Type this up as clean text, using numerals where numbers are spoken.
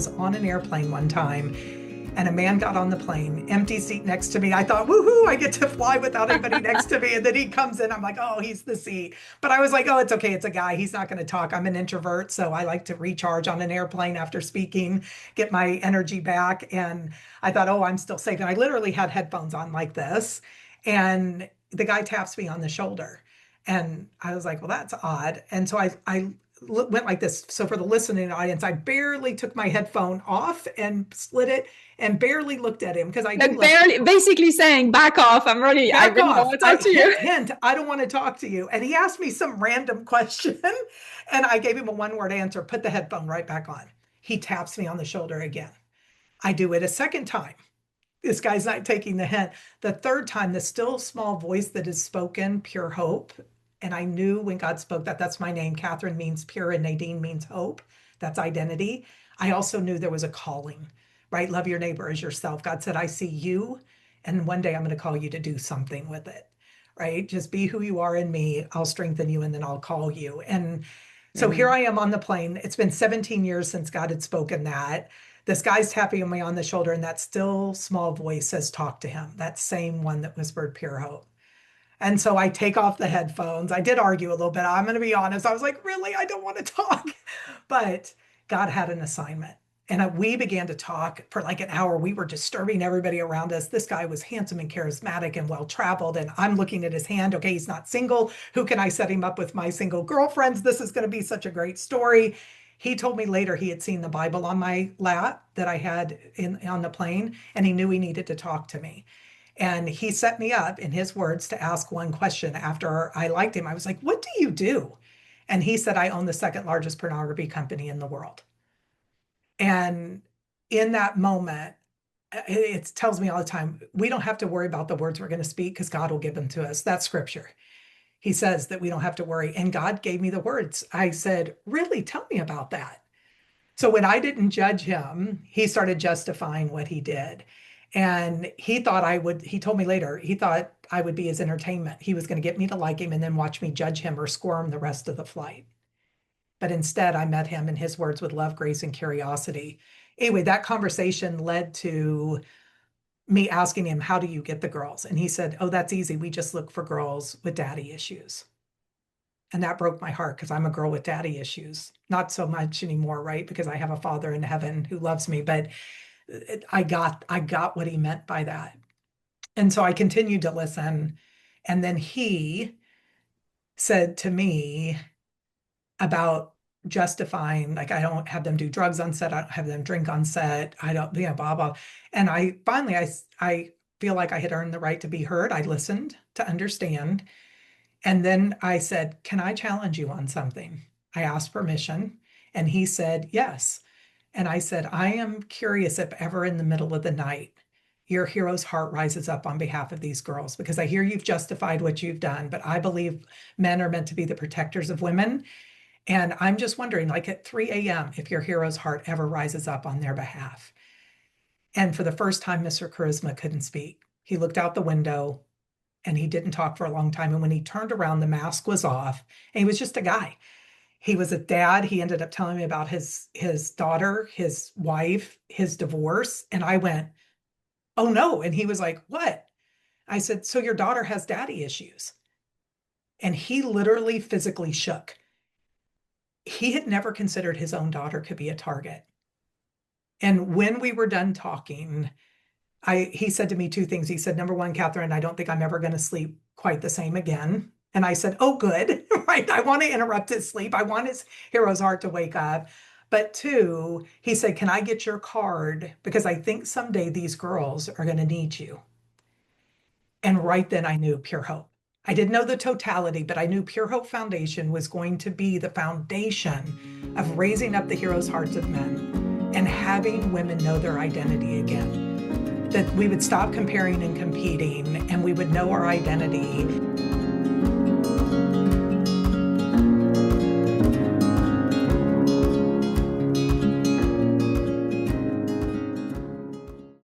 was on an airplane one time and a man got on the plane, empty seat next to me. I thought, woohoo, I get to fly without anybody next to me. And then he comes in, I'm like, oh, he's the seat. But I was like, oh, it's okay. It's a guy. He's not going to talk. I'm an introvert. So I like to recharge on an airplane after speaking, get my energy back. And I thought, oh, I'm still safe. And I literally had headphones on like this. And the guy taps me on the shoulder. And I was like, well, that's odd. And so I went like this. So for the listening audience, I barely took my headphone off and slid it and barely looked at him because I like barely, basically saying, back off. I really don't want to talk to you. Hint, I don't want to talk to you. And he asked me some random question and I gave him a one-word answer, put the headphone right back on. He taps me on the shoulder again. I do it a second time. This guy's not taking the hint. The third time, the still small voice that is spoken, pure hope. And I knew when God spoke that that's my name. Kathrine means pure and Nadine means hope. That's identity. I also knew there was a calling, right? Love your neighbor as yourself. God said, I see you. And one day I'm going to call you to do something with it, right? Just be who you are in me. I'll strengthen you and then I'll call you. And so here I am on the plane. It's been 17 years since God had spoken that. This guy's tapping me on the shoulder and that still small voice says, talk to him. That same one that whispered pure hope. And so I take off the headphones. I did argue a little bit. I'm going to be honest. I was like, really? I don't want to talk. But God had an assignment. And we began to talk for like an hour. We were disturbing everybody around us. This guy was handsome and charismatic and well-traveled. And I'm looking at his hand. Okay, he's not single. Who can I set him up with my single girlfriends? This is going to be such a great story. He told me later he had seen the Bible on my lap that I had on the plane, and he knew he needed to talk to me. And he set me up, in his words, to ask one question after I liked him. I was like, what do you do? And he said, I own the second largest pornography company in the world. And in that moment, it tells me all the time, we don't have to worry about the words we're going to speak because God will give them to us. That's scripture. He says that we don't have to worry. And God gave me the words. I said, really? Tell me about that. So when I didn't judge him, he started justifying what he did. And he told me later, he thought I would be his entertainment. He was going to get me to like him and then watch me judge him or squirm the rest of the flight. But instead, I met him in his words with love, grace, and curiosity. Anyway, that conversation led to me asking him, how do you get the girls? And he said, oh, that's easy. We just look for girls with daddy issues. And that broke my heart because I'm a girl with daddy issues. Not so much anymore, right? Because I have a father in heaven who loves me. But I got what he meant by that. And so I continued to listen. And then he said to me about justifying, like, I don't have them do drugs on set. I don't have them drink on set. I don't, blah, blah. And I feel like I had earned the right to be heard. I listened to understand. And then I said, can I challenge you on something? I asked permission and he said, yes. And I said, I am curious if ever in the middle of the night, your hero's heart rises up on behalf of these girls, because I hear you've justified what you've done, but I believe men are meant to be the protectors of women. And I'm just wondering, like at 3 a.m., if your hero's heart ever rises up on their behalf. And for the first time, Mr. Charisma couldn't speak. He looked out the window and he didn't talk for a long time. And when he turned around, the mask was off and he was just a guy. He was a dad. He ended up telling me about his daughter, his wife, his divorce. And I went, oh no. And he was like, what? I said, so your daughter has daddy issues. And he literally physically shook. He had never considered his own daughter could be a target. And when we were done talking, he said to me two things. He said, number one, Kathrine, I don't think I'm ever going to sleep quite the same again. And I said, oh, good, right? I want to interrupt his sleep. I want his hero's heart to wake up. But two, he said, can I get your card? Because I think someday these girls are going to need you. And right then I knew Pure Hope. I didn't know the totality, but I knew Pure Hope Foundation was going to be the foundation of raising up the heroes' hearts of men and having women know their identity again. That we would stop comparing and competing and we would know our identity.